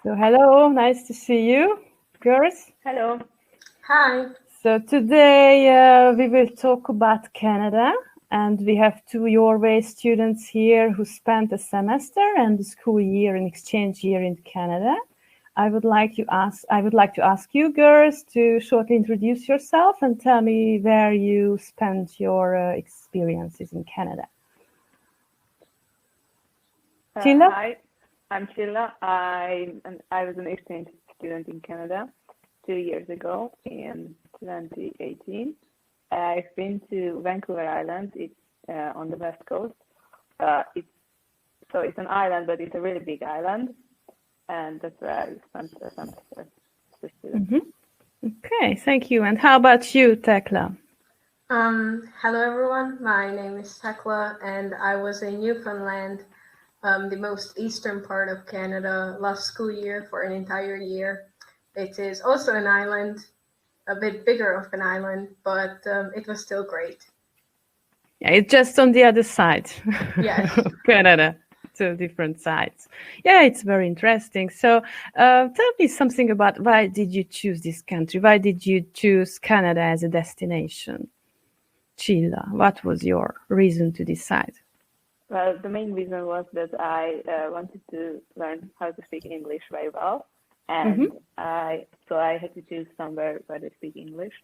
So hello, nice to see you, girls. Hello. Hi. So today we will talk about Canada, and we have two YOURWAY students here who spent a semester and the school year, an exchange year in Canada. I would like to ask you girls to shortly introduce yourself and tell me where you spent your experiences in Canada. Csilla? Hi, I'm Csilla. I was an exchange student in Canada 2 years ago in 2018. I've been to Vancouver Island. It's on the west coast. It's an island, but it's a really big island, and that's where I spent a semester as a student. Mm-hmm. Okay, thank you. And how about you, Tekla? Hello everyone. My name is Tekla, and I was in Newfoundland, the most eastern part of Canada, last school year for an entire year. It is also an island, a bit bigger of an island, but it was still great. Yeah, it's just on the other side Yes. of Canada, two different sides. Yeah, it's very interesting. So tell me something about why did you choose this country? Why did you choose Canada as a destination? Csilla, what was your reason to decide? Well, the main reason was that I wanted to learn how to speak English very well. And I had to choose somewhere where they speak English,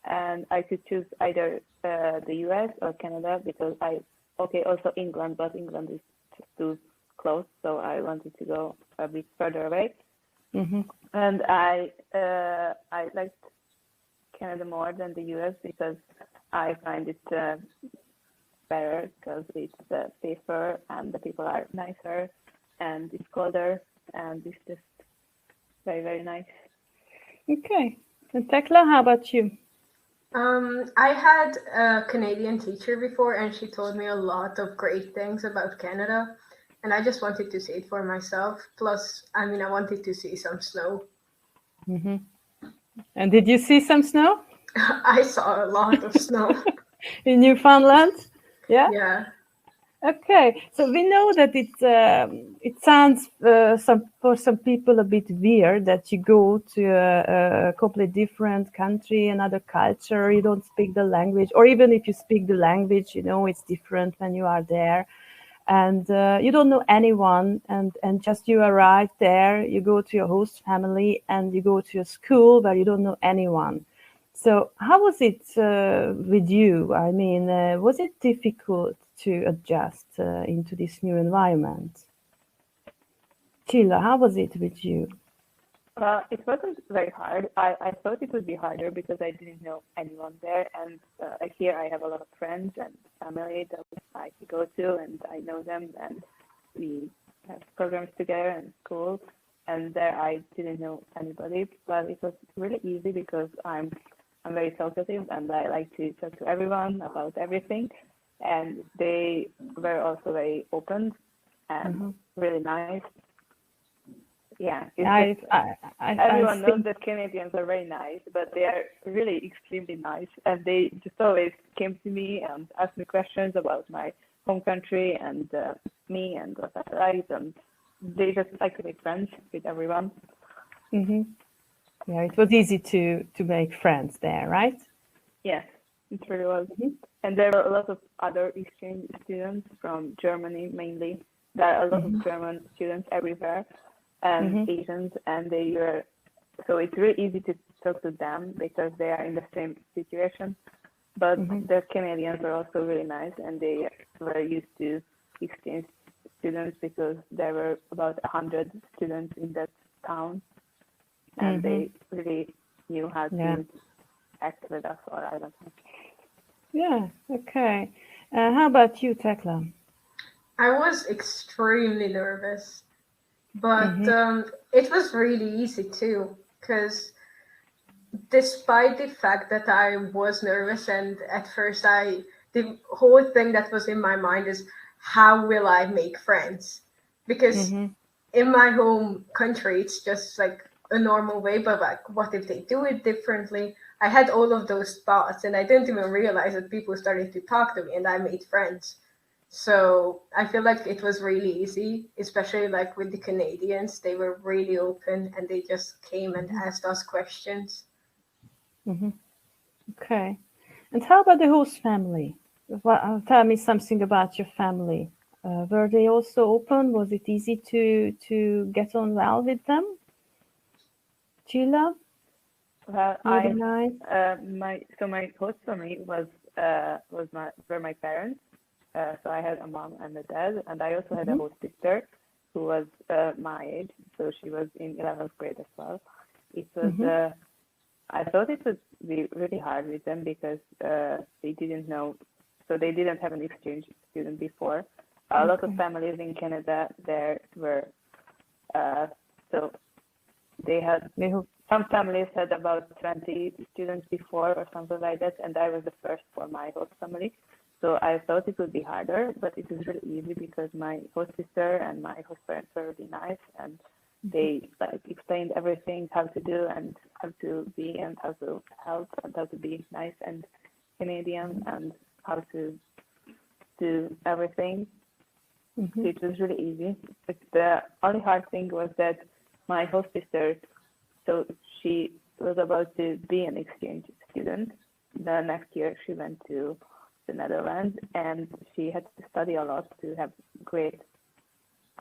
and I could choose either the US or Canada because also England, but England is just too close, so I wanted to go a bit further away. And I liked Canada more than the US because I find it better because it's safer and the people are nicer and it's colder and it's just very, very nice. Okay. And Tekla, how about you? I had a Canadian teacher before, and she told me a lot of great things about Canada, and I just wanted to see it for myself. Plus, I wanted to see some snow. And did you see some snow? I saw a lot of snow. In Newfoundland? Yeah? Yeah. Okay, so we know that it sounds for some people a bit weird that you go to a completely different country, another culture, you don't speak the language, or even if you speak the language, it's different when you are there, and you don't know anyone, and just you arrive there, you go to your host family, and you go to a school where you don't know anyone. So how was it with you? I mean, was it difficult to adjust into this new environment? Csilla, how was it with you? It wasn't very hard. I thought it would be harder because I didn't know anyone there. And here I have a lot of friends and family that I go to, and I know them, and we have programs together and school. And there I didn't know anybody, but it was really easy because I'm very talkative and I like to talk to everyone about everything. And they were also very open and really nice. Yeah, everyone knows that Canadians are very nice, but they are really extremely nice. And they just always came to me and asked me questions about my home country and me and what I like. And they just like to make friends with everyone. Yeah, it was easy to make friends there, right? Yes, it really was. And there were a lot of other exchange students from Germany mainly. There are a lot of German students everywhere and Asians, and so it's really easy to talk to them because they are in the same situation. But the Canadians are also really nice, and they were used to exchange students because there were about 100 students in that town, and they really knew how to act with us, or I don't know. Yeah, okay. How about you, Tekla? I was extremely nervous, but it was really easy too, because despite the fact that I was nervous and at first the whole thing that was in my mind is how will I make friends? Because in my home country, it's just like a normal way, but like, what if they do it differently? I had all of those thoughts, and I didn't even realize that people started to talk to me, and I made friends. So I feel like it was really easy, especially like with the Canadians. They were really open and they just came and asked us questions. Okay. And how about the host family? Tell me something about your family. Were they also open? Was it easy to get on well with them? Chilla? Well, Really nice. my host family were my parents. So I had a mom and a dad, and I also had a host sister who was my age, so she was in 11th grade as well. It was I thought it would be really hard with them because they didn't know, so they didn't have an exchange student before. A lot of families in Canada there were, so they had, some families had about 20 students before or something like that, and I was the first for my host family. So I thought it would be harder, but it was really easy because my host sister and my host parents were really nice, and they like explained everything, how to do and how to be and how to help and how to be nice and Canadian and how to do everything. So it was really easy. But the only hard thing was that my host sister, so she was about to be an exchange student. The next year she went to the Netherlands, and she had to study a lot to have great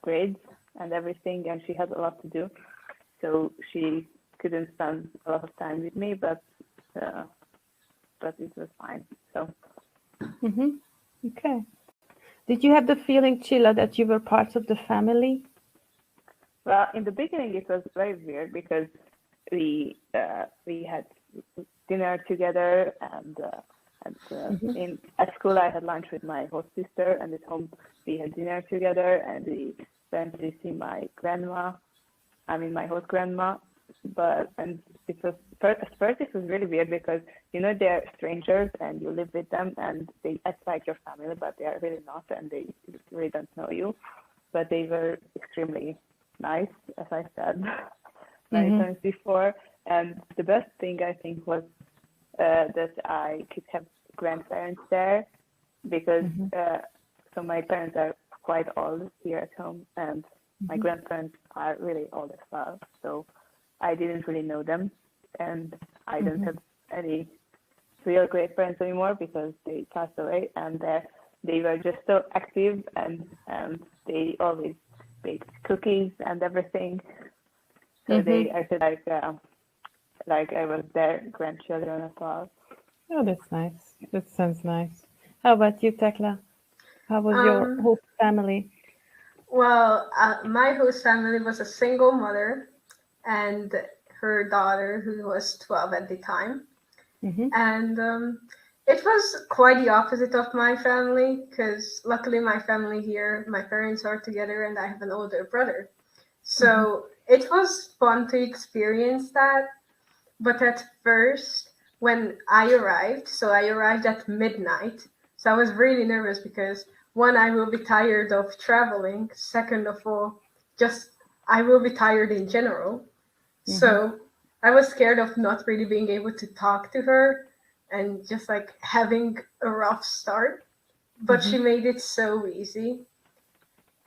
grades and everything, and she had a lot to do, so she couldn't spend a lot of time with me, but it was fine. So Okay. Did you have the feeling, Chilla, that you were part of the family? Well, in the beginning it was very weird because we had dinner together, and at school I had lunch with my host sister, and at home we had dinner together, and we went to see my host grandma. And it was at first it was really weird because they're strangers and you live with them and they act like your family, but they are really not, and they really don't know you. But they were extremely nice, as I said many times before. And the best thing I think was that I could have grandparents there, because so my parents are quite old here at home, and my grandparents are really old as well. So I didn't really know them, and I don't have any real great parents anymore because they passed away, and they were just so active, and they always baked cookies and everything. So they acted like I was their grandchildren as well. Oh, that's nice. That sounds nice. How about you, Tekla? How was your host family? Well, my host family was a single mother and her daughter, who was 12 at the time. And it was quite the opposite of my family, because luckily my family here, my parents are together and I have an older brother. So it was fun to experience that. But at first, when I arrived, so I arrived at midnight. So I was really nervous because, one, I will be tired of traveling. Second of all, just I will be tired in general. So I was scared of not really being able to talk to her and just like having a rough start. But she made it so easy.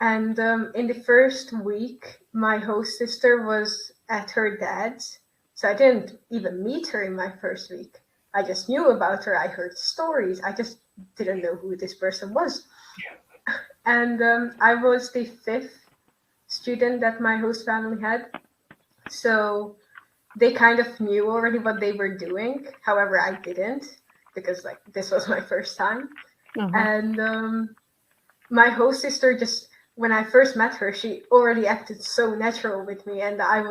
And in the first week, my host sister was at her dad's. So I didn't even meet her in my first week. I just knew about her. I heard stories. I just didn't know who this person was. And I was the 5th student that my host family had. So they kind of knew already what they were doing. However, I didn't, because like this was my first time. And my host sister, just when I first met her, she already acted so natural with me, and I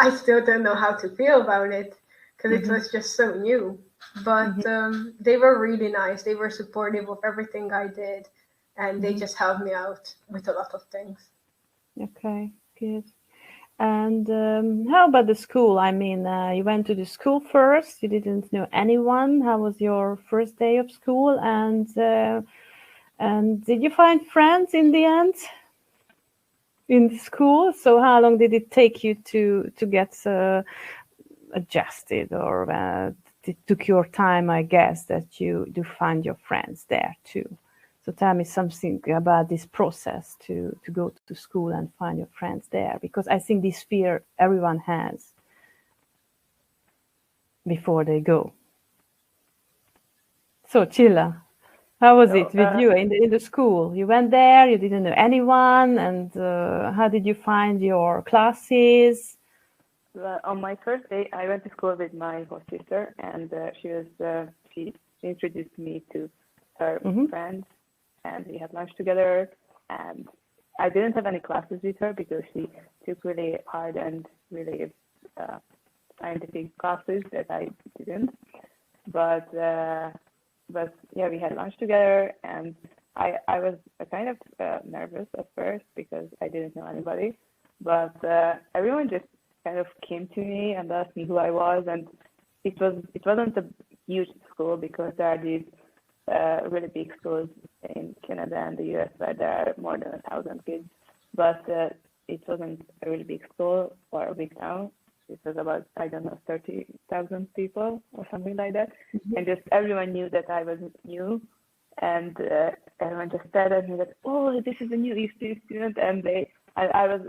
still don't know how to feel about it because it was just so new. But they were really nice. They were supportive of everything I did, and they just helped me out with a lot of things. Okay, good. And how about the school? I mean, you went to the school first. You didn't know anyone. How was your first day of school? And did you find friends in the end in the school? So how long did it take you to get adjusted, or it took your time, I guess, that you do find your friends there too? So tell me something about this process to go to school and find your friends there, because I think this fear everyone has before they go. So Csilla, how was it with you in the school? You went there, you didn't know anyone, and how did you find your classes? Well, on my first day, I went to school with my host sister, and she introduced me to her friends, and we had lunch together. And I didn't have any classes with her because she took really hard and really scientific classes that I didn't. But yeah, we had lunch together, and I was kind of nervous at first because I didn't know anybody. But everyone just kind of came to me and asked me who I was, and it wasn't a huge school because there are these really big schools in Canada and the US where there are more than 1,000 kids, but it wasn't a really big school or a big town. It was about, I don't know, 30,000 people or something like that, and just everyone knew that I was new, and everyone just stared at me that, oh, this is a new history student, and I was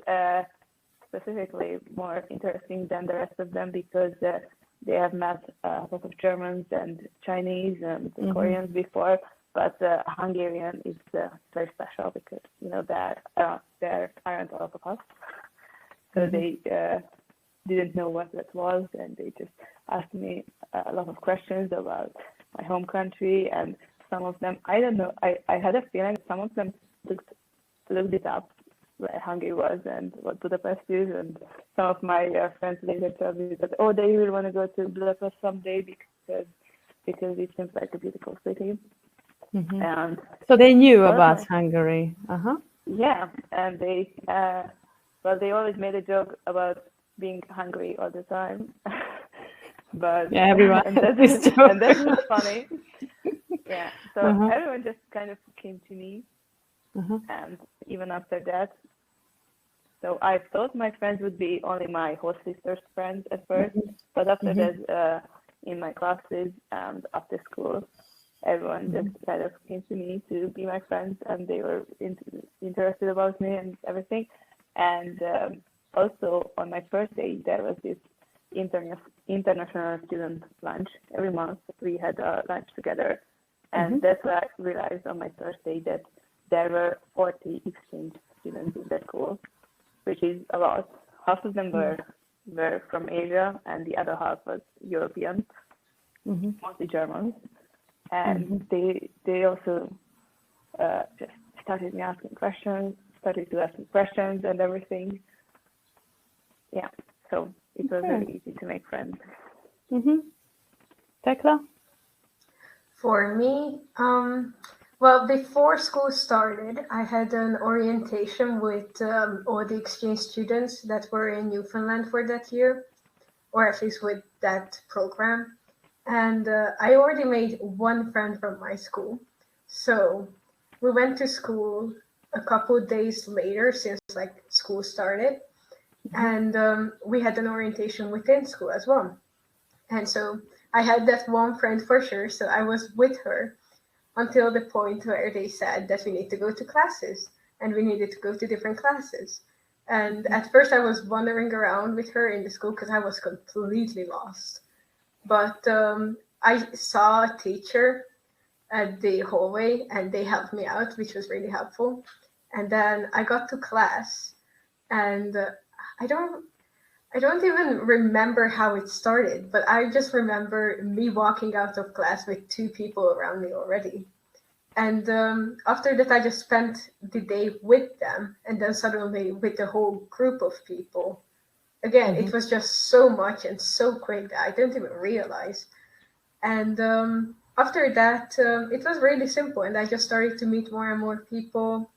specifically more interesting than the rest of them because they have met a lot of Germans and Chinese and Koreans before, but Hungarian is very special because there aren't a lot of us, so they didn't know what that was, and they just asked me a lot of questions about my home country, and some of them, I don't know, I had a feeling some of them looked it up where Hungary was and what Budapest is, and some of my friends later told me that they will want to go to Budapest someday because it seems like a beautiful city. And so they knew about Hungary. Yeah, and they always made a joke about being hungry all the time. But yeah, everyone and that was funny. Yeah, so everyone just kind of came to me, and even after that, so I thought my friends would be only my host sister's friends at first, but after that, in my classes and after school, everyone just kind of came to me to be my friends, and they were interested about me and everything. And also on my first day, there was this international student lunch. Every month we had a lunch together, and that's where I realized on my first day that there were 40 exchange students in that school, which is a lot. Half of them were from Asia, and the other half was European, mostly Germans. And they also just started asking questions and everything. Yeah, so it was very easy to make friends. Tekla? For me, well, before school started, I had an orientation with all the exchange students that were in Newfoundland for that year, or at least with that program. And I already made one friend from my school. So we went to school a couple of days later since school started. And we had an orientation within school as well. And so I had that one friend for sure. So I was with her until the point where they said that we need to go to classes, and we needed to go to different classes. And at first I was wandering around with her in the school because I was completely lost. But I saw a teacher at the hallway, and they helped me out, which was really helpful. And then I got to class, and I don't even remember how it started, but I just remember me walking out of class with two people around me already. And after that, I just spent the day with them, and then suddenly with the whole group of people. Again, it was just so much and so quick that I didn't even realize. And after that, it was really simple, and I just started to meet more and more people.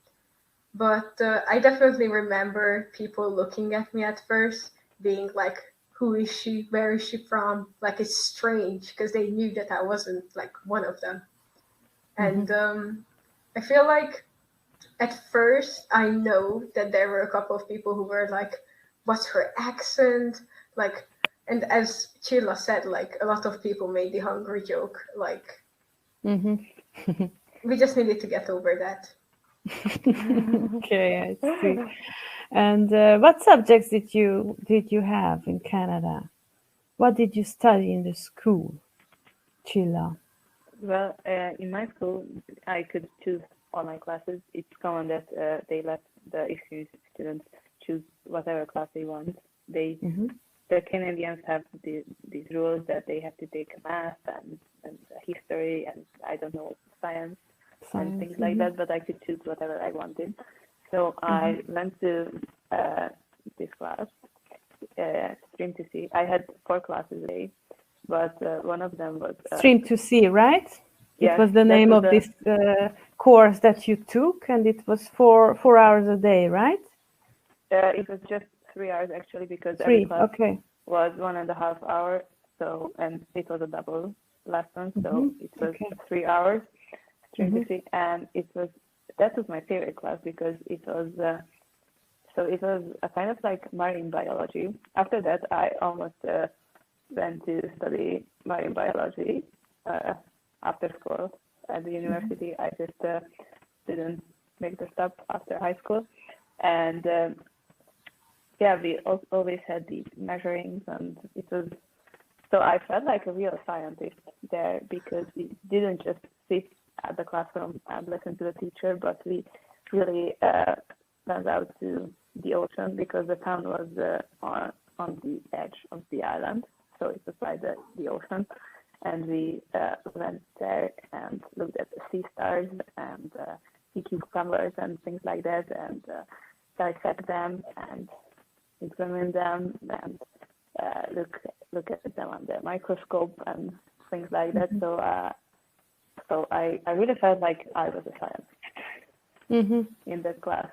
But I definitely remember people looking at me at first, being like, who is she? Where is she from? Like, it's strange because they knew that I wasn't one of them. And I feel like at first I know that there were a couple of people who were like, what's her accent? And as Csilla said, a lot of people made the hungry joke. we just needed to get over that. Okay, I see. And what subjects did you have in Canada? What did you study in the school, Csilla? Well, in my school, I could choose all my classes. It's common that they let the exchange students choose whatever class they want. The Canadians have these rules that they have to take math and history and I don't know, science and things like that, but I could choose whatever I wanted. So I went to this class, Stream to See. I had 4 classes a day, but one of them was Stream to See, right? Yes, it was the name of this course that you took, and it was 4 hours a day, right? It was just 3 hours actually, because 3, every class okay. was 1.5 hours. So, and it was a double lesson, so it was 3 hours Stream to See, and that was my favorite class because it was a kind of like marine biology. After that, I almost went to study marine biology after school at the university. I just didn't make the step after high school, and we always had these measurings, and it was so I felt like a real scientist there because we didn't just sit at the classroom and listen to the teacher, but we really went out to the ocean because the town was on the edge of the island, so it was by the ocean, and we went there and looked at the sea stars and sea cucumbers and things like that, and dissect them and examine them and look at them on the microscope and things like that. So I really felt like I was a scientist in that class.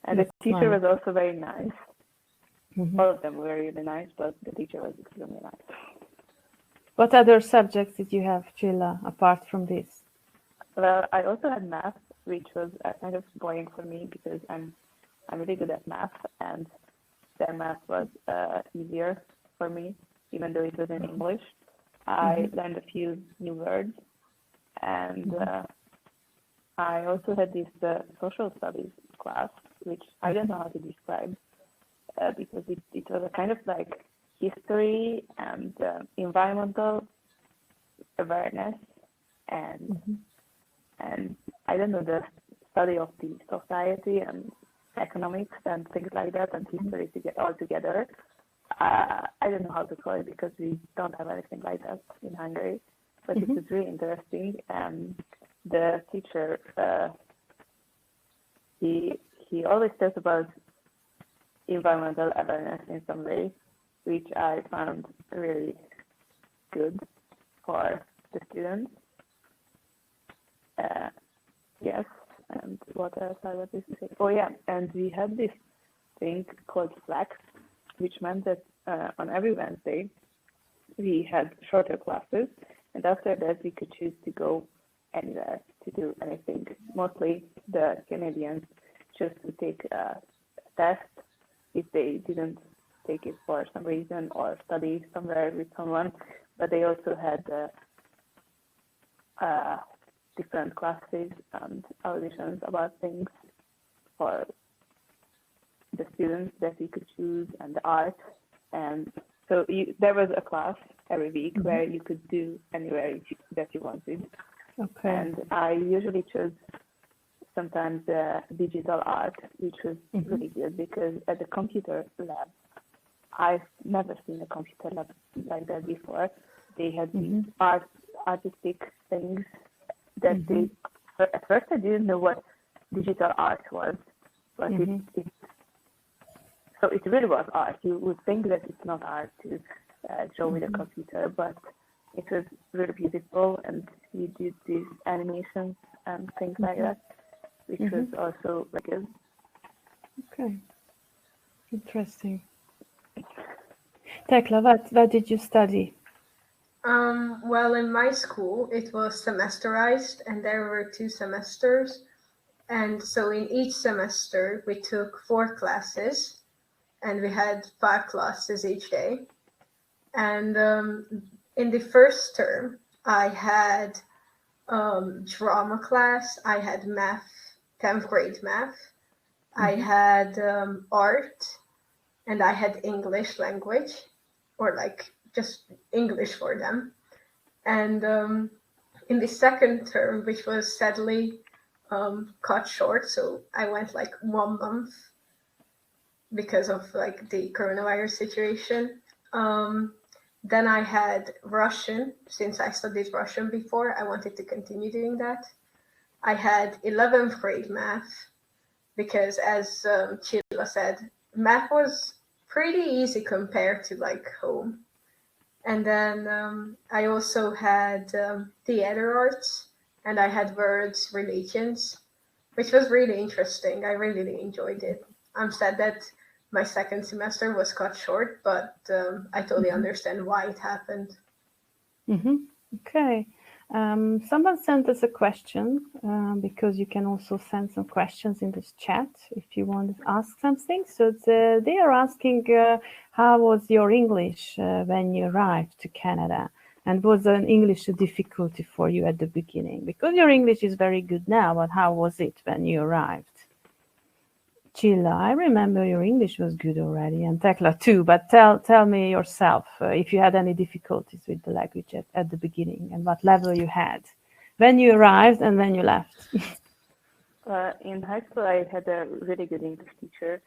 And the teacher was also very nice. All of them were really nice, but the teacher was extremely nice. What other subjects did you have, Csilla, apart from this? Well, I also had math, which was kind of boring for me because I'm really good at math, and their math was easier for me, even though it was in English. I learned a few new words, and I also had this social studies class, which I don't know how to describe because it was a kind of like history and environmental awareness and I don't know, the study of the society and economics and things like that and history to get all together. I don't know how to call it because we don't have anything like that in Hungary, but it was really interesting. And the teacher, he always talks about environmental awareness in some way, which I found really good for the students. Yes, and what else I wanted to say? Oh yeah, and we had this thing called flex, which meant that on every Wednesday we had shorter classes, and after that we could choose to go anywhere to do anything. Mostly the Canadians chose to take a test if they didn't take it for some reason or study somewhere with someone, but they also had different classes and auditions about things for the students that you could choose and the art. And so there was a class every week where you could do anywhere that you wanted. Okay. And I usually chose sometimes digital art, which was really good because at the computer lab, I've never seen a computer lab like that before. They had these artistic things that at first I didn't know what digital art was, but so it really was art. You would think that it's not art to draw with a computer, but it was really beautiful, and he did these animations and things like that, which was also very good. Okay, interesting. Tekla, what did you study? Well, in my school, it was semesterized, and there were 2 semesters. And so in each semester, we took 4 classes, and we had 5 classes each day. And in the first term, I had drama class. I had math, 10th grade math. I had art, and I had English language, or like just English for them. And in the second term, which was sadly cut short, so I went like 1 month because of like the coronavirus situation. Then I had Russian, since I studied Russian before, I wanted to continue doing that. I had 11th grade math, because as Csilla said, math was pretty easy compared to like home. And then I also had theater arts, and I had words religions, which was really interesting. I really enjoyed it. I'm sad that my second semester was cut short, but I totally understand why it happened. Okay. Someone sent us a question, because you can also send some questions in this chat if you want to ask something. So they are asking, how was your English when you arrived to Canada? And was an English a difficulty for you at the beginning? Because your English is very good now, but how was it when you arrived? Csilla, I remember your English was good already, and Tekla too, but tell me yourself if you had any difficulties with the language at the beginning, and what level you had when you arrived and when you left. In high school, I had a really good English teacher.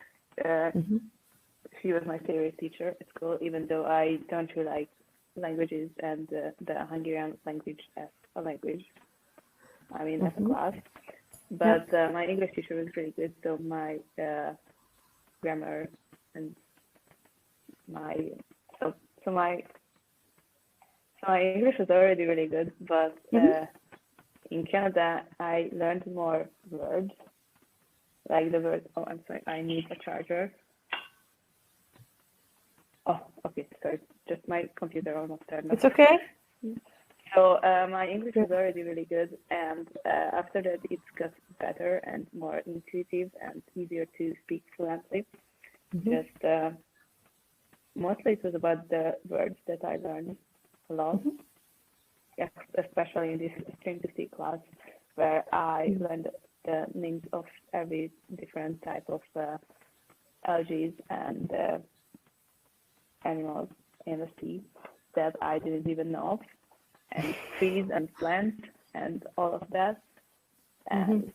She was my favorite teacher at school, even though I don't really like languages and the Hungarian language as a language. I mean, as a class. But my English teacher was really good, so my grammar and my English was already really good. But in Canada, I learned more words, like the word. Oh, I'm sorry, I need a charger. Oh, okay, sorry, just my computer almost turned off. It's okay. So my English was already really good, and after that it got better and more intuitive and easier to speak fluently. Just mostly it was about the words that I learned a lot, especially in this string to see class, where I learned the names of every different type of algae and animals in the sea that I didn't even know of. And trees and plants and all of that, and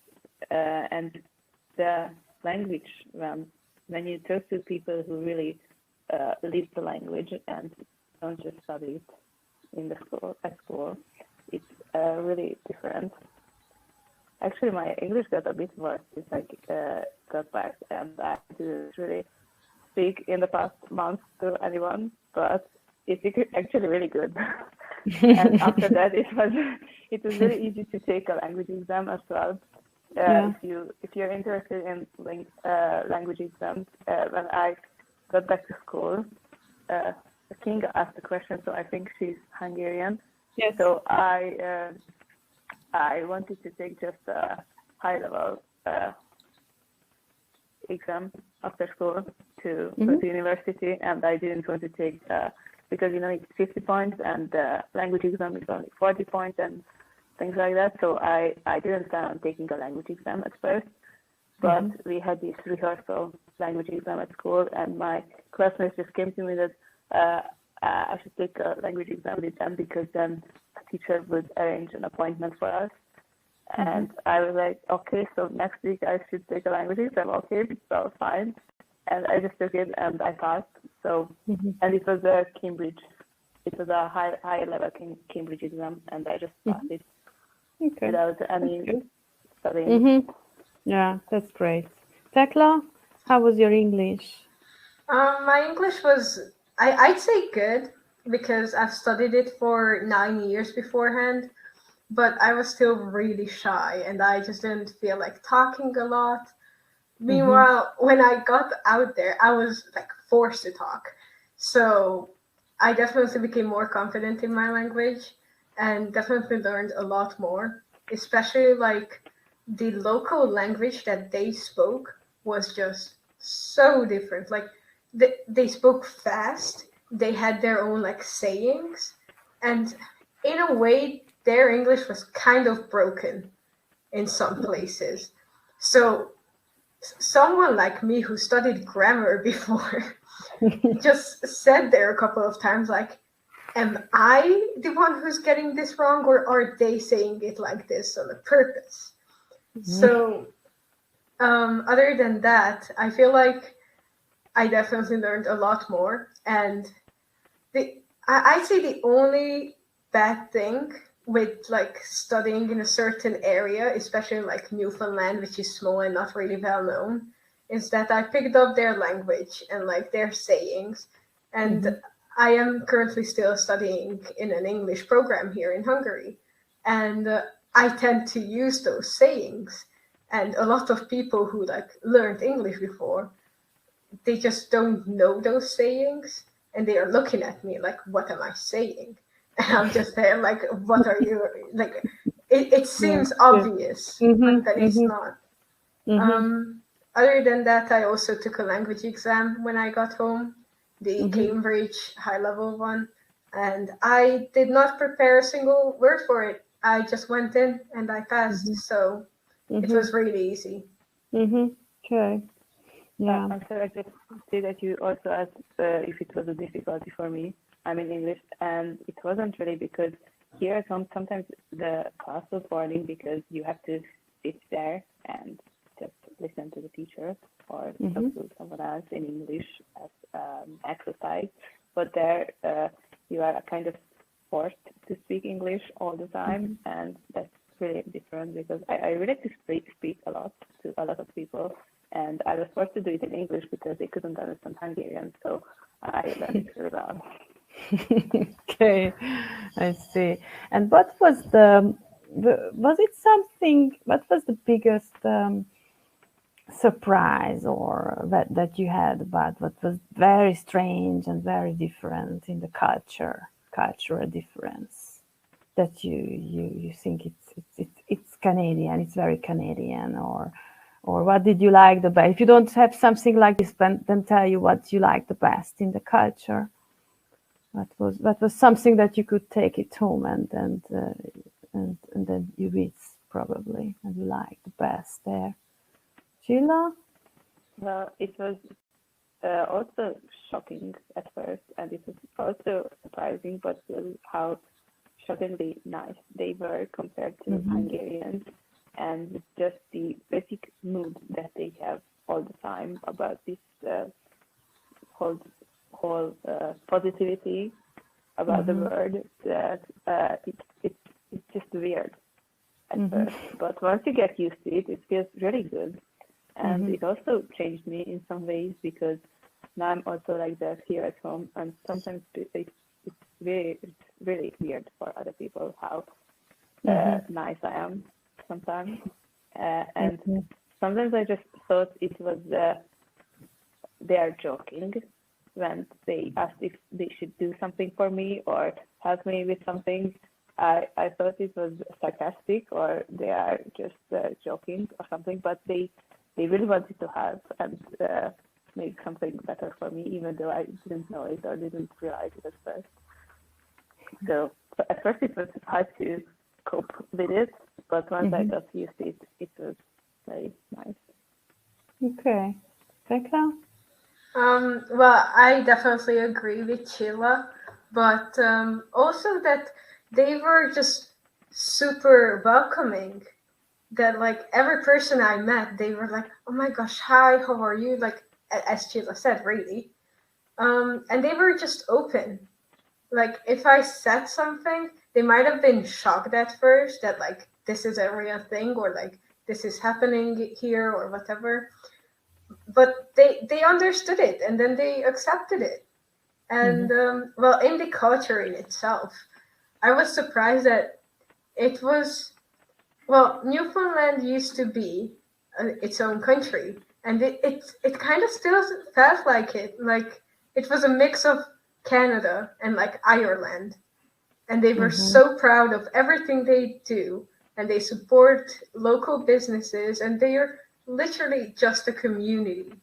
the language, when you talk to people who really live the language and don't just study it in the school at school, it's really different. Actually, my English got a bit worse since I got back, and I didn't really speak in the past month to anyone, but it's actually really good. And after that, it was really easy to take a language exam as well. If you're interested in language exams, when I got back to school, Kinga asked the question, so I think she's Hungarian. Yes. So I wanted to take just a high level exam after school to go to university, and I didn't want to take because it's 50 points and the language exam is only 40 points and things like that. So I didn't plan on taking a language exam at first, but we had this rehearsal language exam at school, and my classmates just came to me that I should take a language exam with them because then the teacher would arrange an appointment for us. And I was like, okay, so next week I should take a language exam. Okay, so fine. And I just took it and I passed. So, and it was a Cambridge. It was a high level Cambridge exam, and I just passed it without any studying. Yeah, that's great. Tekla, how was your English? My English was, I'd say good, because I've studied it for 9 years beforehand, but I was still really shy and I just didn't feel like talking a lot. Meanwhile, when I got out there, I was like forced to talk. So I definitely became more confident in my language and definitely learned a lot more, especially like the local language that they spoke was just so different. Like they spoke fast, they had their own like sayings, and in a way their English was kind of broken in some places. So someone like me who studied grammar before just said there a couple of times, like, am I the one who's getting this wrong, or are they saying it like this on purpose? So other than that, I feel like I definitely learned a lot more. And I'd say the only bad thing with like studying in a certain area, especially like Newfoundland, which is small and not really well known, is that I picked up their language and like their sayings. And I am currently still studying in an English program here in Hungary. And I tend to use those sayings. And a lot of people who like learned English before, they just don't know those sayings. And they are looking at me like, what am I saying? And I'm just there like, what are you, like, it seems obvious, but that it's not. Other than that, I also took a language exam when I got home, the Cambridge high-level one, and I did not prepare a single word for it. I just went in and I passed, so it was really easy. Okay. Yeah. I'm sorry, I just see that you also asked if it was a difficulty for me. I'm in English, and it wasn't really, because here at home sometimes the class was boring because you have to sit there and just listen to the teacher or talk to someone else in English as exercise. But there you are kind of forced to speak English all the time, and that's really different because I really to speak a lot to a lot of people, and I was forced to do it in English because they couldn't understand Hungarian, so I learned it really well. Okay, I see. And what was was it something, what was the biggest surprise or that you had about what was very strange and very different in the cultural difference that you think it's Canadian, it's very Canadian, or what did you like the best? If you don't have something like this, then tell you what you like the best in the culture. What was something that you could take it home and then you read probably and you like the best there? Csilla? Well, it was also shocking at first, and it was also surprising, but how shockingly nice they were compared to Hungarians, and just the basic mood that they have all the time about this whole positivity about the word, that it's just weird at first, but once you get used to it, it feels really good. And it also changed me in some ways, because now I'm also like that here at home, and sometimes it's really weird for other people how nice I am sometimes, and sometimes I just thought it was they are joking when they asked if they should do something for me or help me with something. I thought it was sarcastic, or they are just joking or something, but they really wanted to help and make something better for me, even though I didn't know it or didn't realize it at first. So at first it was hard to cope with it, but once I got used to it, it was very nice. Okay. Tekla? Well, I definitely agree with Csilla, but also that they were just super welcoming. That like every person I met, they were like, "Oh my gosh, hi, how are you?" Like as Csilla said, really. And they were just open. Like if I said something, they might have been shocked at first that like this is a real thing, or like this is happening here or whatever. But they understood it, and then they accepted it. And well, in the culture in itself, I was surprised that it was, well, Newfoundland used to be its own country, and it kind of still felt like it. Like it was a mix of Canada and like Ireland, and they were so proud of everything they do, and they support local businesses, and they are literally just a community.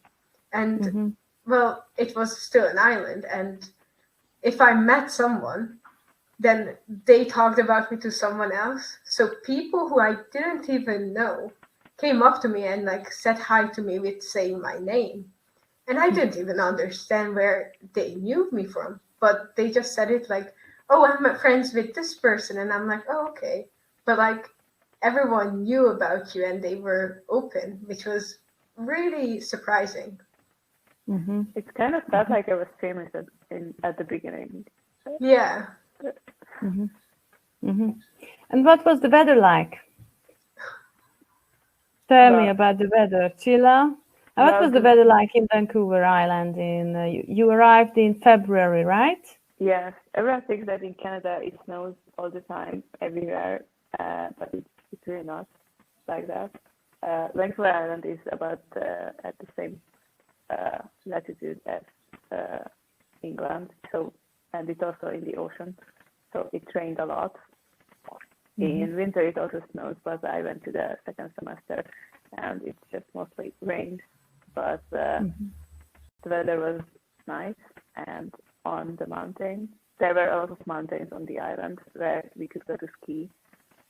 And well, it was still an island, and if I met someone, then they talked about me to someone else. So people who I didn't even know came up to me and like said hi to me with saying my name. And I didn't even understand where they knew me from, but they just said it like, oh, I'm friends with this person. And I'm like, oh, okay. But like everyone knew about you and they were open, which was really surprising. It kind of felt like I was famous at the beginning. Yeah. And what was the weather like? Tell me about the weather, Csilla. And what was the weather like in Vancouver Island? You arrived in February, right? Yes, everyone thinks that in Canada it snows all the time, everywhere, but it's really not like that. Vancouver Island is about at the same latitude as England, and it's also in the ocean, so it rained a lot. In winter it also snows, but I went to the second semester and it just mostly rained. But the weather was nice, and on the mountain, there were a lot of mountains on the island where we could go to ski.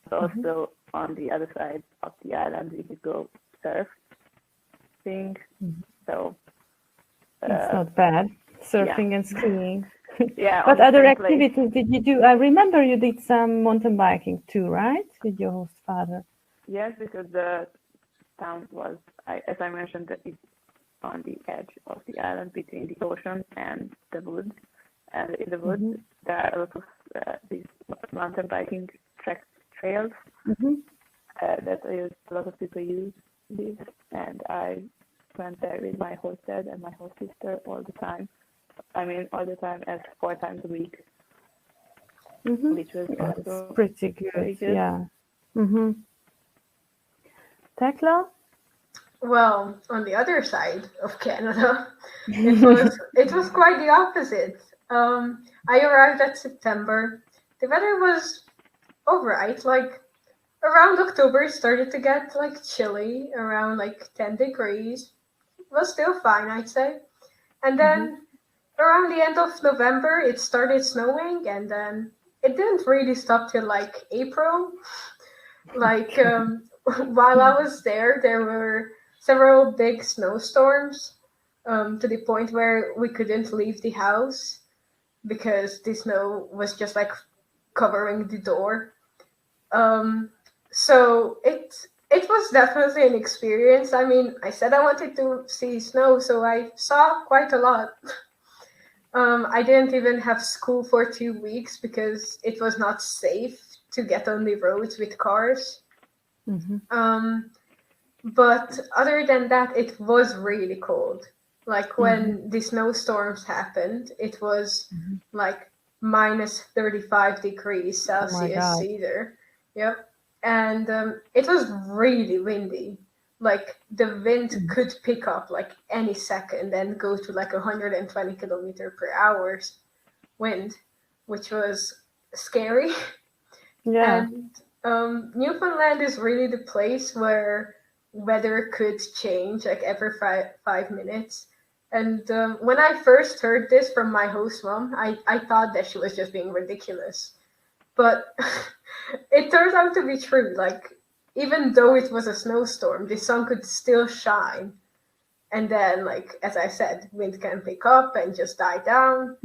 But also on the other side of the island, we could go surfing. So that's not bad. Surfing and skiing. Yeah. What other activities did you do? I remember you did some mountain biking too, right? With your host father. Yes, because the town was, as I mentioned, it's on the edge of the island between the ocean and the woods. And in the woods, there are a lot of these mountain biking trails that a lot of people use this. And I went there with my host dad and my host sister all the time. I mean, all the time, as 4 times a week, which was also pretty good. Yeah. Tekla? Well, on the other side of Canada, it was quite the opposite. I arrived at September. The weather was alright. Like around October, it started to get like chilly, around like 10 degrees. It was still fine, I'd say. And then around the end of November, it started snowing, and then it didn't really stop till like April. Like while I was there were several big snowstorms, to the point where we couldn't leave the house because the snow was just like covering the door. So it was definitely an experience. I mean, I said I wanted to see snow, so I saw quite a lot. I didn't even have school for 2 weeks because it was not safe to get on the roads with cars. But other than that, it was really cold. Like when the snowstorms happened, it was like minus 35 degrees Celsius either. Yep. And it was really windy. Like the wind could pick up like any second and go to like 120 kilometers per hour wind, which was scary. Yeah. And Newfoundland is really the place where weather could change like every 5 minutes. And when I first heard this from my host mom, I thought that she was just being ridiculous. But it turned out to be true. Like, even though it was a snowstorm, the sun could still shine. And then, like, as I said, wind can pick up and just die down.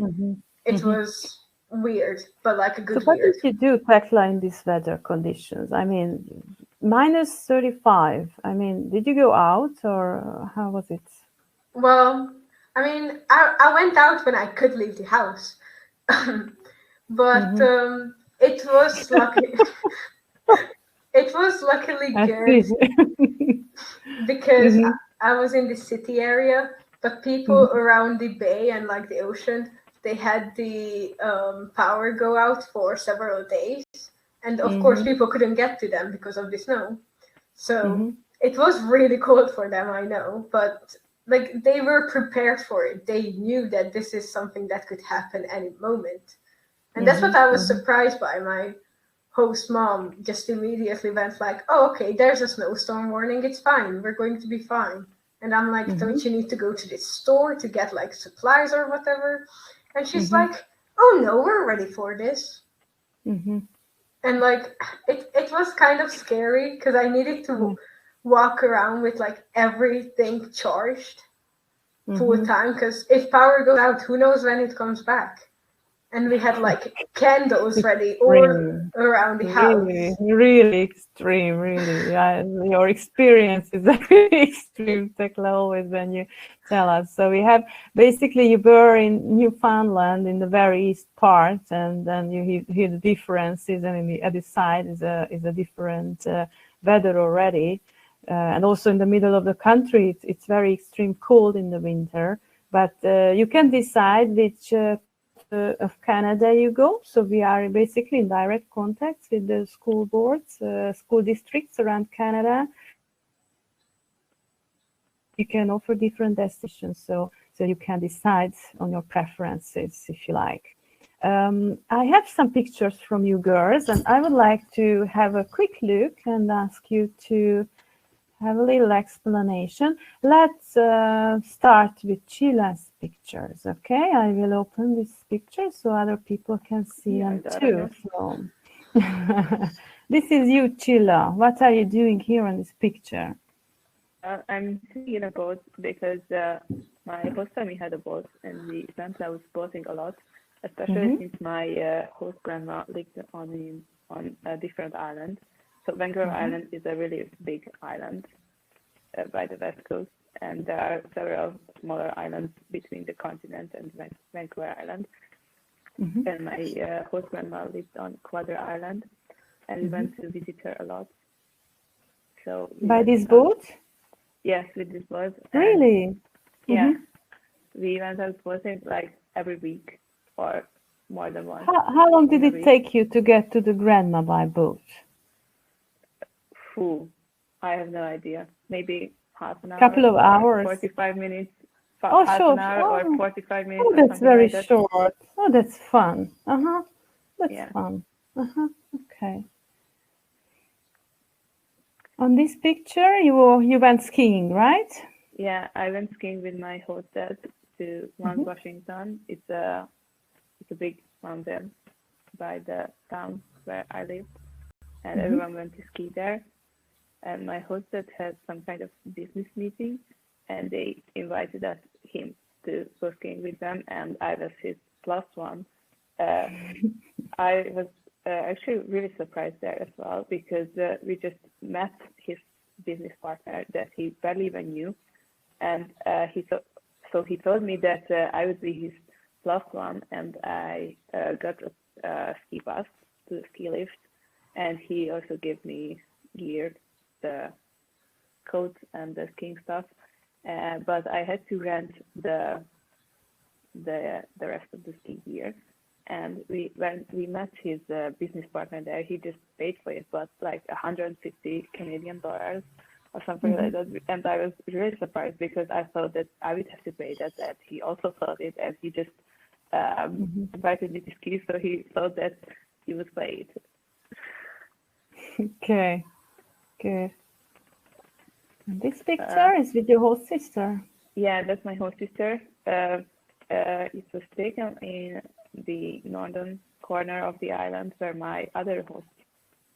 It was weird, but like a good So what weird. did you do, Tekla, in these weather conditions? I mean, minus 35. I mean, did you go out or how was it? Well, I mean, I went out when I could leave the house. But it was lucky. It was luckily good because I was in the city area, but people around the bay and like the ocean, they had the power go out for several days, and of course people couldn't get to them because of the snow. So it was really cold for them, I know, but like they were prepared for it. They knew that this is something that could happen any moment. And that's what I was surprised by. My host mom just immediately went like, oh, okay, there's a snowstorm warning. It's fine. We're going to be fine. And I'm like, don't you need to go to this store to get like supplies or whatever? And she's like, oh, no, we're ready for this. Mm-hmm. And like it was kind of scary because I needed to walk around with like everything charged full time, because if power goes out, who knows when it comes back. And we had like candles ready all around the house. Really extreme, really. Yeah, your experience is very extreme, Tekla, always when you tell us. So we have, basically you were in Newfoundland in the very east part, and then you hear the differences, and in the other side is a different weather already. And also in the middle of the country, it's very extreme cold in the winter, but you can decide which of Canada you go. So we are basically in direct contact with the school boards, school districts around Canada. You can offer different destinations, so you can decide on your preferences if you like. I have some pictures from you girls, and I would like to have a quick look and ask you to have a little explanation. Let's start with Chilla's pictures, okay? I will open this picture so other people can see them too. So, this is you, Csilla. What are you doing here in this picture? I'm sitting in a boat because my host family had a boat, and the event I was boating a lot, especially since my host grandma lived on a different island. So Vancouver Island is a really big island by the west coast, and there are several smaller islands between the continent and Vancouver Island. And my host grandma lived on Quadra Island, and we went to visit her a lot. So by this boat? Yes, with this boat. Really? Yeah, we went out boating like every week or more than once. How long did it take you to get to the grandma by boat? I have no idea. Maybe half an hour. Couple of hours. 45 minutes. Half an hour or 45 minutes. Oh, that's very short. Oh, that's fun. That's fun. Okay. On this picture, you went skiing, right? Yeah, I went skiing with my host dad to Mount Washington. It's a big mountain by the town where I live, and everyone went to ski there. And my host dad had some kind of business meeting, and they invited him to go skiing with them, and I was his plus one. I was actually really surprised there as well, because we just met his business partner that he barely even knew, and he told me that I would be his plus one, and I got a ski pass to the ski lift, and he also gave me gear, the coat and the skiing stuff, but I had to rent the rest of the ski gear. And when we met his business partner there, he just paid for it, but like 150 Canadian dollars or something like that. And I was really surprised, because I thought that I would have to pay that. He also thought it, and he just invited me to ski, so he thought that he would pay it. Okay, good. And this picture is with your host sister. Yeah, that's my host sister. It was taken in the northern corner of the island where my other host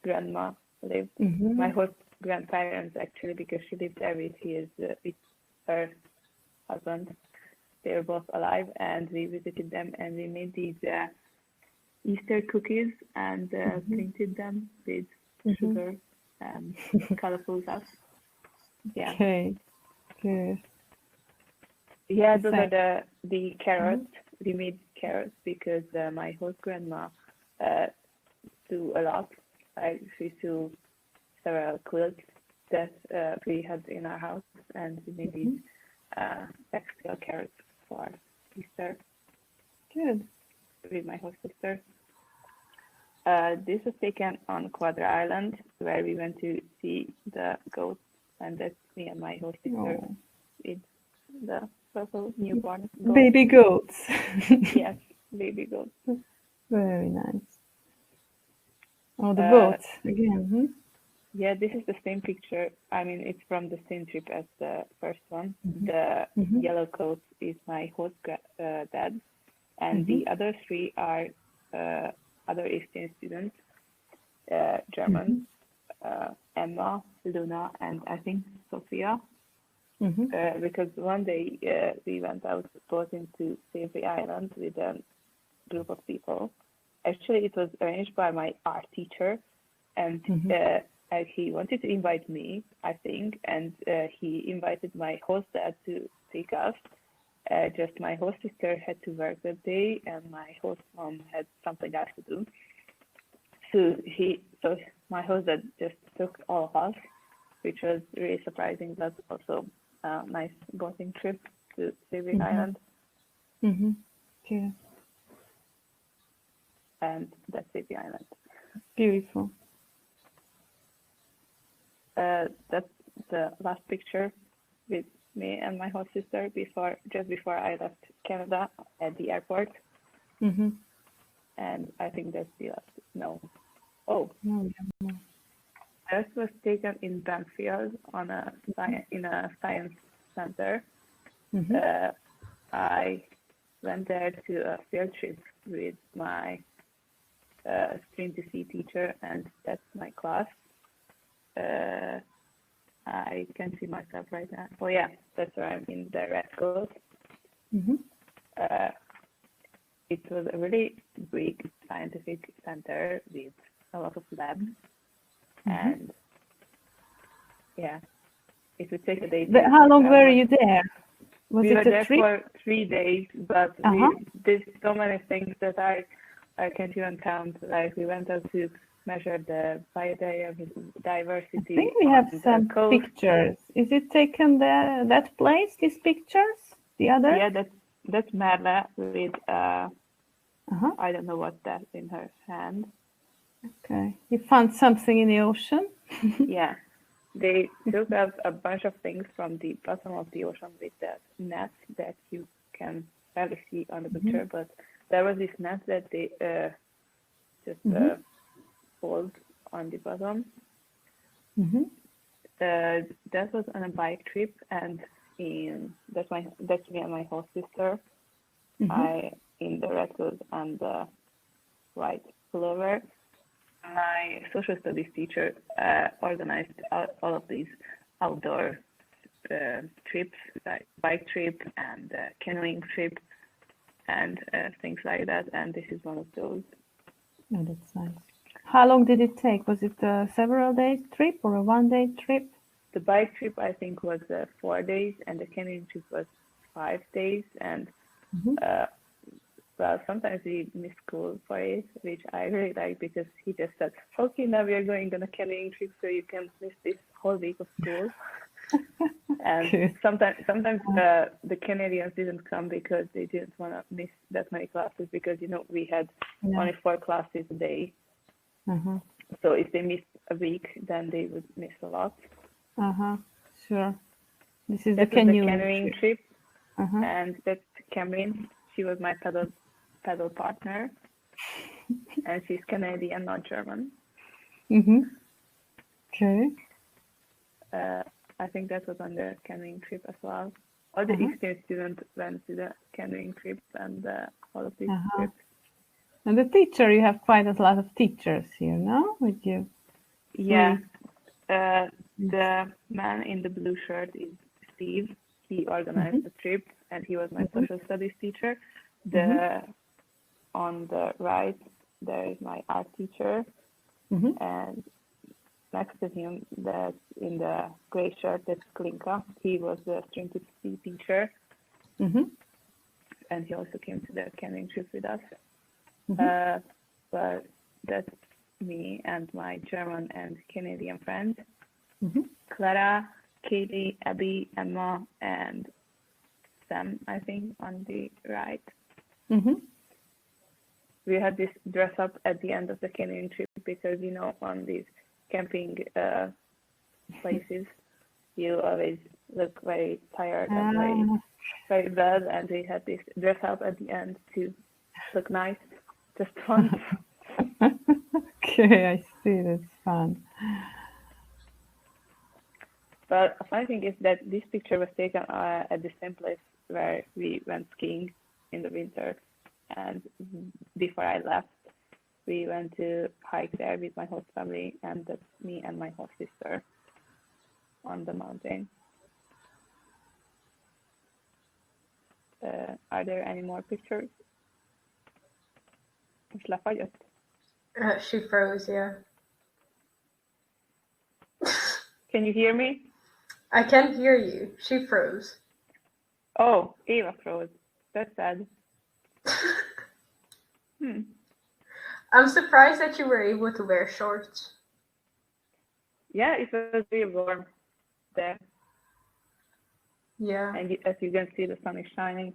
grandma lived. My host grandparents, actually, because she lived there with her husband. They were both alive, and we visited them, and we made these Easter cookies and painted them with sugar and colorful stuff. Yeah. Okay, good. Yeah, those are the carrots. We made carrots because my host grandma do a lot. She sew several quilts that we had in our house, and we made these extra carrots for Easter. Good. With my host sister. This was taken on Quadra Island, where we went to see the goats, and that's me and my host sister with the purple newborn goats. Baby goats. Yes, baby goats. Very nice. Oh, the boat again. Yeah, this is the same picture. I mean, it's from the same trip as the first one. The yellow coat is my host dad, and the other three are other exchange students, German, Emma, Luna, and I think Sophia. Because one day we went out boating to save the island with a group of people. Actually, it was arranged by my art teacher, and he wanted to invite me, I think, and he invited my host dad to take us. Just my host sister had to work that day, and my host mom had something else to do. So my host dad just took all of us, which was really surprising, but also a nice boating trip to Sailing Island. Okay. And that's Sailing Island. Beautiful. That's the last picture with me and my host sister just before I left Canada at the airport. And I think that's the last. No. Oh. That was taken in Banfield in a science center. I went there to a field trip with my Stream to Sea teacher, and that's my class. I can see myself right now. Oh yeah, that's where I'm in the red coat. It was a really big scientific center with a lot of labs. And yeah, it would take a day. How long were you there? Was we it were a there trip? for 3 days, but we did so many things that I can't even count. Like we went out to measure the biodiversity. I think we have some pictures. Is it taken there, that place, these pictures? The other? Yeah, that's Merle with I don't know what that in her hand. Okay. You found something in the ocean? Yeah. They took out a bunch of things from the bottom of the ocean with that net that you can barely see on the picture, but there was this net that they just hold on the bottom. That was on a bike trip, and that's me and my host sister. I in the red coat and the white pullover. My social studies teacher organized all of these outdoor trips, like bike trip and canoeing trip and things like that. And this is one of those. Oh, that's nice. How long did it take? Was it a several days trip or a 1-day trip? The bike trip, I think, was 4 days, and the canoeing trip was 5 days. And well, sometimes we miss school for it, which I really like, because he just said, okay, now we are going on a canoeing trip, so you can miss this whole week of school. And sometimes the Canadians didn't come because they didn't want to miss that many classes, because, we had only 4 classes a day. So if they missed a week, then they would miss a lot. Sure. This is that the canoeing trip. And that's Cameron. She was my pedal partner, and she's Canadian, not German. Okay. I think that was on the canoeing trip as well. All the exchange students went to the canoeing trip and all of these trips. And the teacher, you have quite a lot of teachers here, no? With you? Yeah. The man in the blue shirt is Steve. He organized the trip, and he was my social studies teacher. On the right, there is my art teacher, and next to him, that's in the gray shirt, that's Klinka. He was the Stream to Sea teacher, and he also came to the canoeing trip with us. But that's me and my German and Canadian friends. Clara, Katie, Abby, Emma, and Sam, I think, on the right. We had this dress up at the end of the canoeing trip because, on these camping places, you always look very tired and very, very bad, and we had this dress up at the end to look nice, just once. Okay, I see. That's fun. But a funny thing is that this picture was taken at the same place where we went skiing in the winter, and before I left. we went to hike there with my host family, and that's me and my host sister on the mountain. Are there any more pictures? Most lefagyott? She froze, yeah. Can you hear me? I can hear you. She froze. Oh, Eva froze. That's sad. I'm surprised that you were able to wear shorts. Yeah, it was really warm there. Yeah. And as you can see, the sun is shining.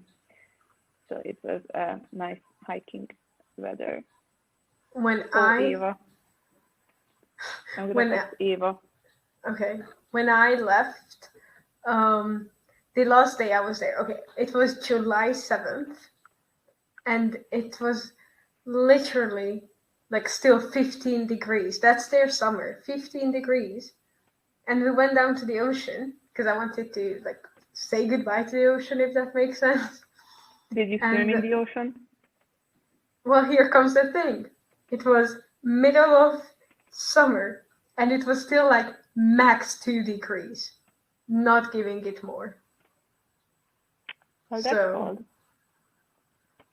So it was a nice hiking weather. Eva. I'm going to text Eva. Okay. When I left, the last day I was there, okay, it was July 7th. And it was literally like still 15 degrees. That's their summer, 15 degrees. And we went down to the ocean because I wanted to like say goodbye to the ocean, if that makes sense. Did you swim in the ocean? Well, here comes the thing. It was middle of summer and it was still like max 2 degrees, not giving it more. Well, that's cold.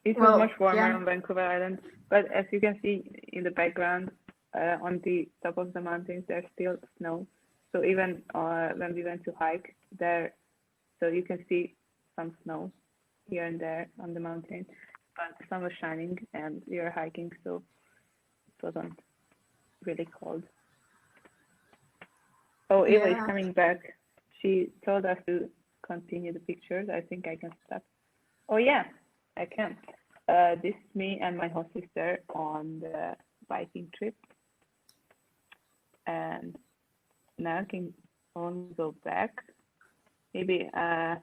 It was much warmer on Vancouver Island, but as you can see in the background, on the top of the mountains, there's still snow. So even when we went to hike there, so you can see some snow here and there on the mountain. But the sun was shining and we were hiking, so it wasn't really cold. Oh, Eva is coming back. She told us to continue the pictures. I think I can stop. Oh yeah, I can. This is me and my host sister on the biking trip. And now I can only go back. Maybe, how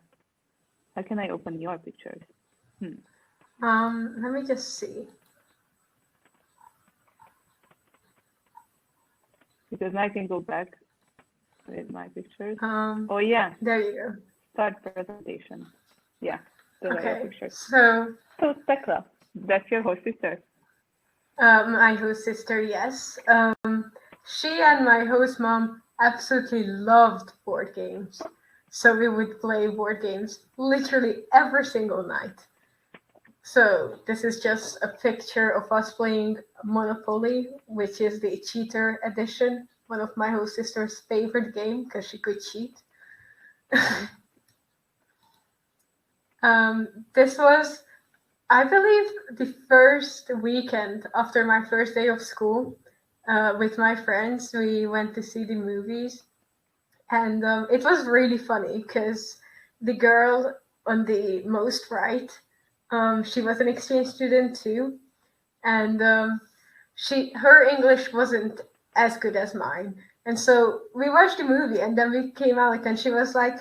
can I open your pictures? Let me just see. Because now I can go back with my pictures. Oh yeah. There you go. Start presentation. Yeah. Okay. So Tekla, that's your host sister. My host sister, yes. She and my host mom absolutely loved board games. So we would play board games literally every single night. So this is just a picture of us playing Monopoly, which is the cheater edition, one of my host sister's favorite game because she could cheat. This was, I believe, the first weekend after my first day of school. With my friends, we went to see the movies. And it was really funny because the girl on the most right, she was an exchange student too. And her English wasn't as good as mine. And so we watched the movie and then we came out and she was like,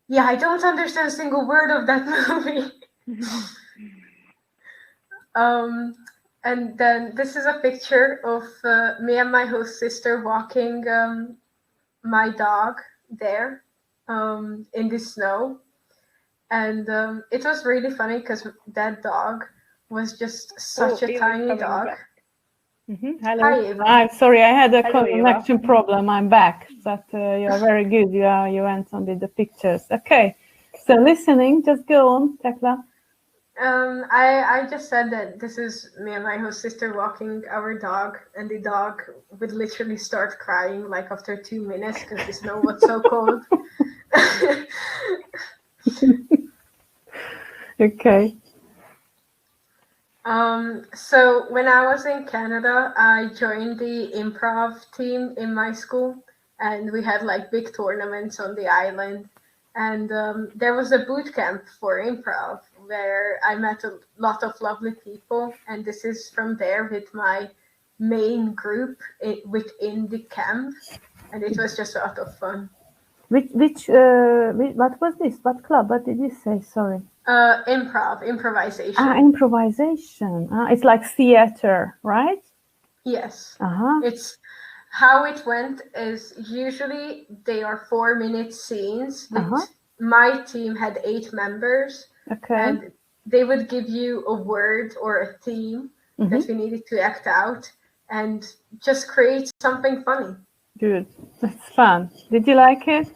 yeah, I don't understand a single word of that movie. And then this is a picture of me and my host sister walking my dog there in the snow. And it was really funny because that dog was just such a tiny dog. Hello. Hi, Eva. I'm sorry, I had a Hello, connection problem. I'm back. But you are very good. You went on with the pictures. Okay. So listening, just go on, Tekla. I just said that this is me and my host sister walking our dog, and the dog would literally start crying like after 2 minutes because the snow was so cold. Okay. So when I was in Canada, I joined the improv team in my school, and we had like big tournaments on the island. And there was a boot camp for improv where I met a lot of lovely people. And this is from there with my main group within the camp. And it was just a lot of fun. What was this? What club? What did you say? Sorry. Improvisation. Improvisation. It's like theater, right? Yes. Uh-huh. It's how it went is usually they are 4-minute scenes. My team had 8 members. Okay. And they would give you a word or a theme. that we needed to act out and just create something funny. Good. That's fun. Did you like it?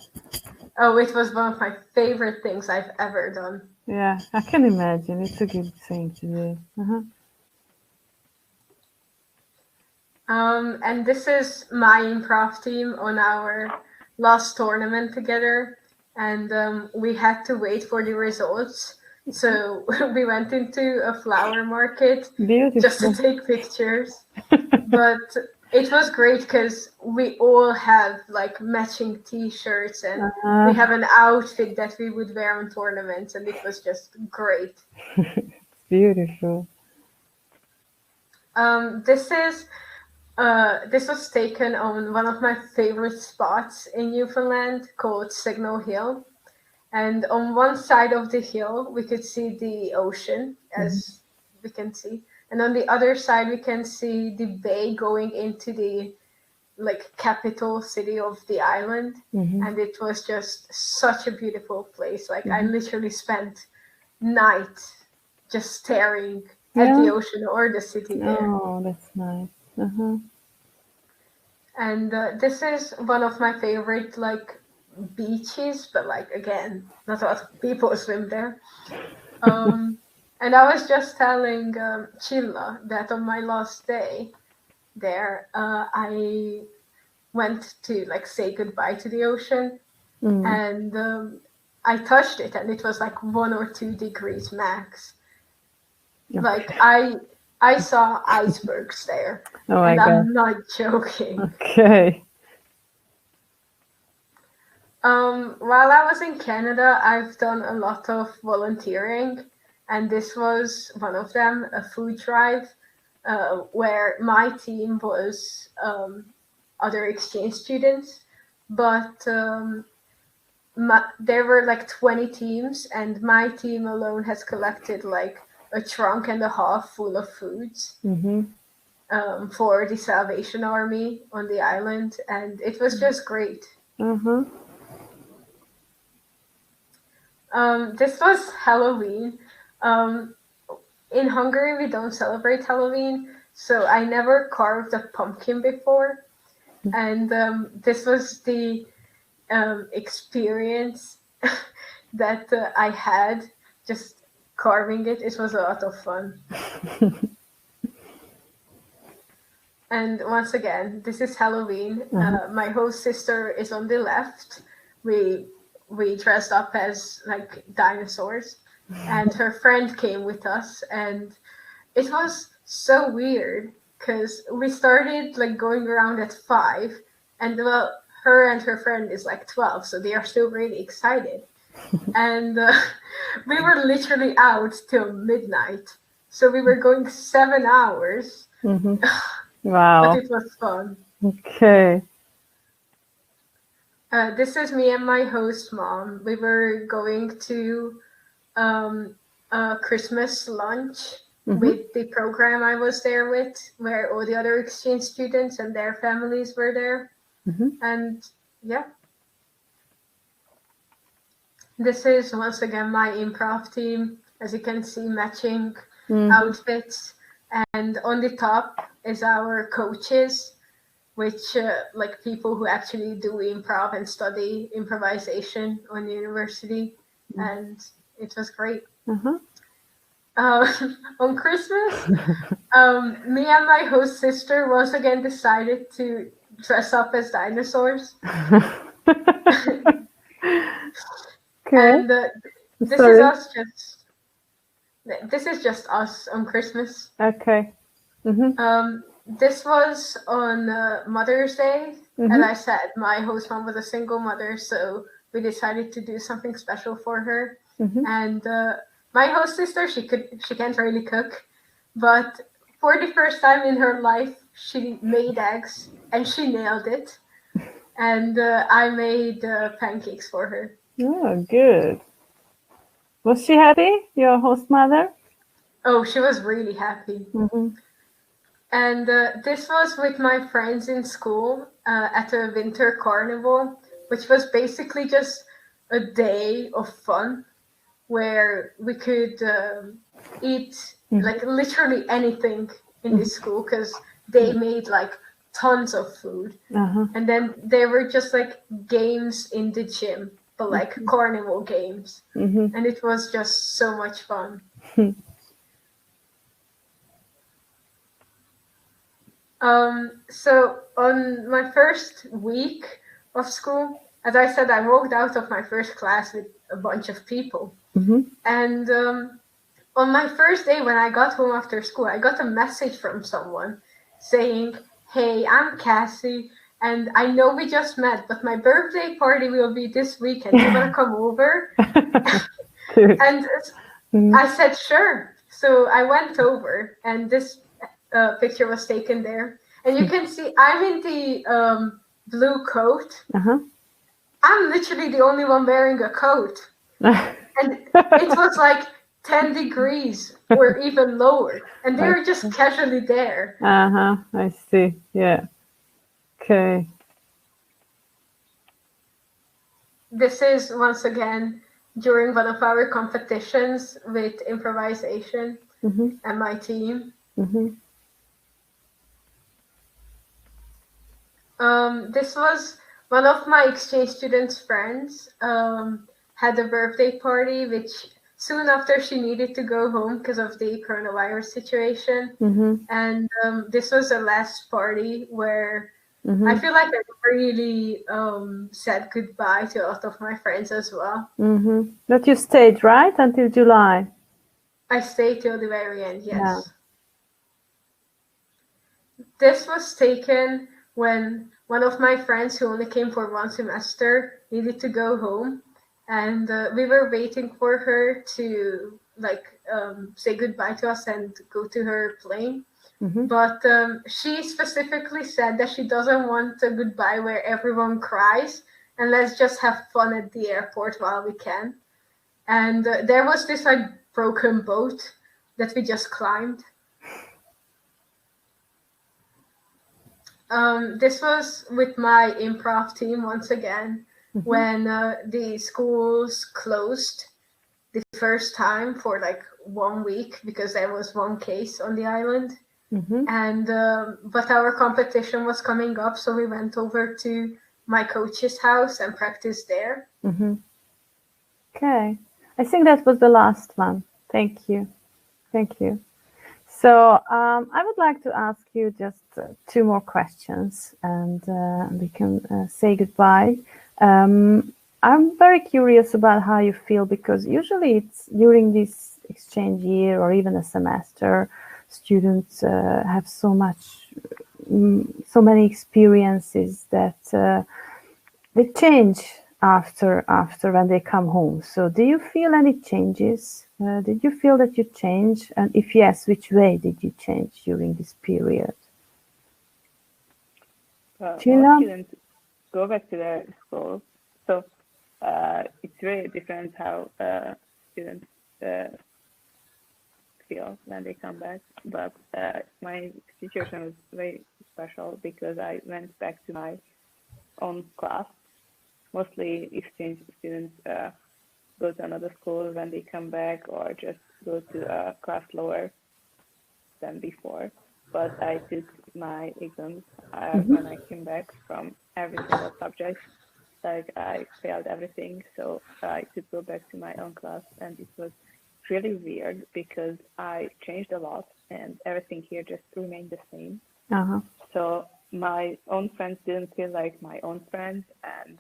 Oh, it was one of my favorite things I've ever done. Yeah, I can imagine. It's a good thing to do. And this is my improv team on our last tournament together. And we had to wait for the results. So we went into a flower market just to take pictures. But it was great because we all have like matching t-shirts and we have an outfit that we would wear on tournaments, and it was just great. Beautiful. This was taken on one of my favorite spots in Newfoundland called Signal Hill. And on one side of the hill, we could see the ocean, as we can see. And on the other side, we can see the bay going into the like capital city of the island. And it was just such a beautiful place. Like I literally spent night just staring at the ocean or the city there. Oh, that's nice. And this is one of my favorite like beaches, but like again, not a lot of people swim there. And I was just telling Csilla that on my last day there, I went to like say goodbye to the ocean, and I touched it, and it was like 1 or 2 degrees max. Okay. Like I saw icebergs there, and God. I'm not joking. Okay. While I was in Canada, I've done a lot of volunteering, and this was one of them, a food drive, where my team was other exchange students, but there were like 20 teams, and my team alone has collected like a trunk and a half full of foods for the Salvation Army on the island, and it was just great. This was Halloween. In Hungary, we don't celebrate Halloween, so I never carved a pumpkin before. And this was the experience that I had just carving it. It was a lot of fun. And once again, this is Halloween. My host sister is on the left. We dressed up as like dinosaurs, and her friend came with us, and it was so weird because we started like going around at 5, and well, her and her friend is like 12, so they are still really excited. And we were literally out till midnight, so we were going 7 hours. Wow. But it was fun. Okay. This is me and my host mom. We were going to a Christmas lunch with the program I was there with, where all the other exchange students and their families were there. And yeah. This is once again my improv team. As you can see, matching outfits. And on the top is our coaches, which like people who actually do improv and study improvisation on the university. And it was great. On Christmas, me and my host sister once again decided to dress up as dinosaurs. And this is just us on Christmas. Okay. This was on Mother's Day, and I said my host mom was a single mother, so we decided to do something special for her. And my host sister, she can't really cook, but for the first time in her life, she made eggs, and she nailed it. And I made pancakes for her. Oh, good. Was she happy, your host mother? Oh, she was really happy. And this was with my friends in school at a winter carnival, which was basically just a day of fun where we could eat like literally anything in this school because they made like tons of food. And then there were just like games in the gym, but like carnival games. And it was just so much fun. So on my first week of school, as I said, I walked out of my first class with a bunch of people. And on my first day, when I got home after school, I got a message from someone saying, "Hey, I'm Cassie, and I know we just met, but my birthday party will be this weekend. You want to come over?" And I said, "Sure." So I went over, and this picture was taken there. And you can see I'm in the blue coat. I'm literally the only one wearing a coat. And it was like 10 degrees or even lower. And they were just casually there. I see. Yeah. Okay. This is once again during one of our competitions with improvisation and my team. This was one of my exchange students' friends had a birthday party, which soon after she needed to go home because of the coronavirus situation. And this was the last party where I feel like I really said goodbye to a lot of my friends as well. But you stayed, right, until July? I stayed till the very end, yes. This was taken when one of my friends who only came for one semester needed to go home, and we were waiting for her to say goodbye to us and go to her plane. But she specifically said that she doesn't want a goodbye where everyone cries, and let's just have fun at the airport while we can. And there was this like broken boat that we just climbed. This was with my improv team once again, when the schools closed the first time for like 1 week because there was one case on the island. And but our competition was coming up, so we went over to my coach's house and practiced there. Okay. I think that was the last one. Thank you. So I would like to ask you just 2 more questions, and we can say goodbye. I'm very curious about how you feel, because usually it's during this exchange year or even a semester, students have so many experiences that they change after when they come home. So do you feel any changes? Did you feel that you changed? And if yes, which way did you change during this period? Chilla? Most students go back to their schools. So it's really different how students feel when they come back. But my situation was very special because I went back to my own class. Mostly exchange students go to another school when they come back, or just go to a class lower than before. But I took my exams when I came back from every single subject. Like I failed everything, so I could go back to my own class, and it was really weird because I changed a lot and everything here just remained the same. So my own friends didn't feel like my own friends, and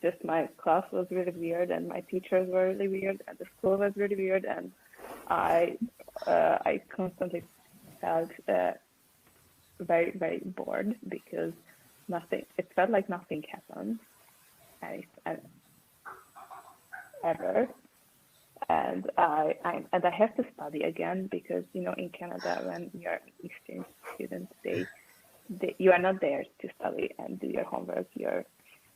just my class was really weird, and my teachers were really weird, and the school was really weird, and I constantly felt very, very bored because it felt like nothing happened ever. And I have to study again because, in Canada, when you're an exchange student, you are not there to study and do your homework.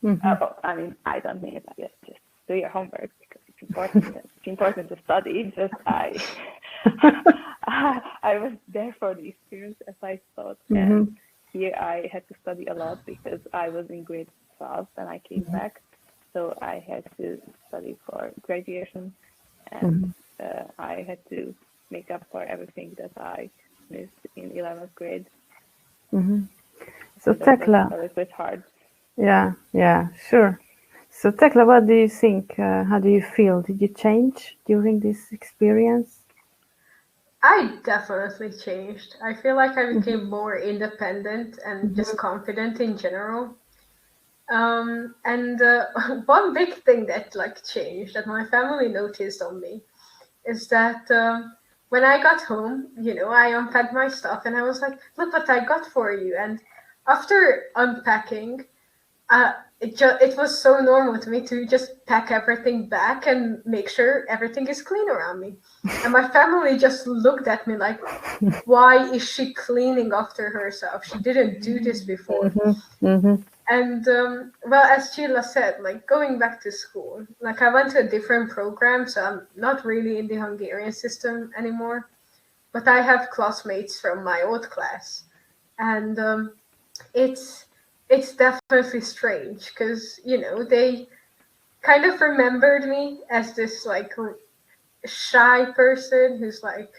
I don't mean it like that. Just do your homework because it's important. It's important to study. Just I was there for the experience, as I thought, and here I had to study a lot because I was in grade 12 when I came back, so I had to study for graduation, and I had to make up for everything that I missed in 11th grade. So Tekla, That was a bit hard. yeah, sure. So Tekla, what do you think? How do you feel? Did you change during this experience? I definitely changed. I feel like I became more independent and just confident in general. And one big thing that like changed that my family noticed on me is that when I got home, I unpacked my stuff and I was like, "Look what I got for you!" And after unpacking, it was so normal to me to just pack everything back and make sure everything is clean around me. And my family just looked at me like, "Why is she cleaning after herself? She didn't do this before." And well, as Csilla said, like going back to school, like I went to a different program, so I'm not really in the Hungarian system anymore. But I have classmates from my old class, and it's definitely strange because they kind of remembered me as this like shy person who's like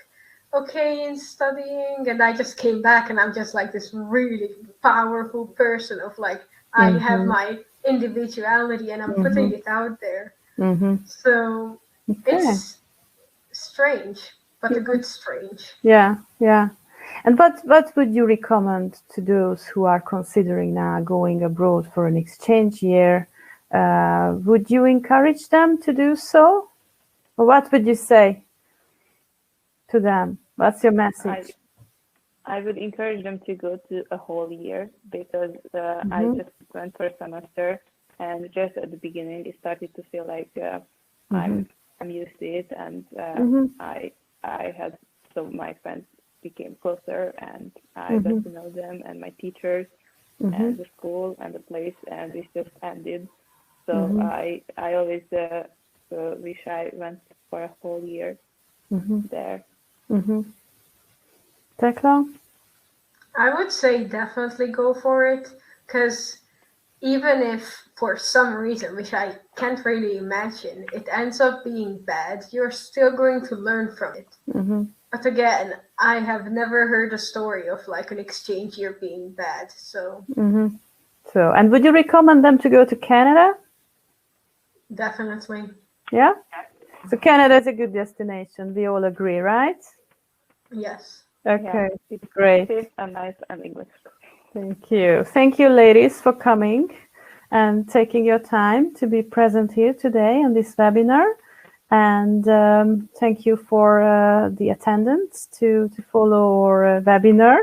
okay in studying, and I just came back and I'm just like this really powerful person of like I have my individuality and I'm putting it out there. So it's strange, but a good strange. Yeah. And what would you recommend to those who are considering now going abroad for an exchange year? Would you encourage them to do so? Or what would you say to them? What's your message? I would encourage them to go to a whole year because I just went for a semester, and just at the beginning it started to feel like I'm used to it, and I had my friends became closer, and I got to know them and my teachers and the school and the place, and it just ended. So I always wish I went for a whole year there. Tekla? I would say definitely go for it, because even if for some reason, which I can't really imagine, it ends up being bad, you're still going to learn from it. But again, I have never heard a story of like an exchange year being bad. So So, and would you recommend them to go to Canada? Definitely. Yeah? So Canada is a good destination. We all agree, right? Yes. Okay, Yeah, it's great. safe and nice and English. Thank you. Thank you, ladies, for coming and taking your time to be present here today on this webinar. And thank you for the attendance to follow our webinar.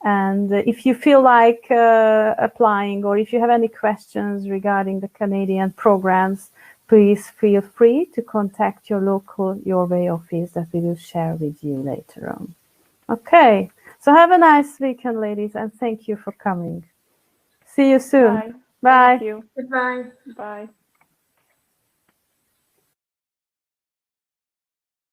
And if you feel like applying, or if you have any questions regarding the Canadian programs, please feel free to contact your local YOURWAY office that we will share with you later on. Okay, so have a nice weekend, ladies, and thank you for coming. See you soon. Bye. Bye. Thank you. Goodbye. Bye.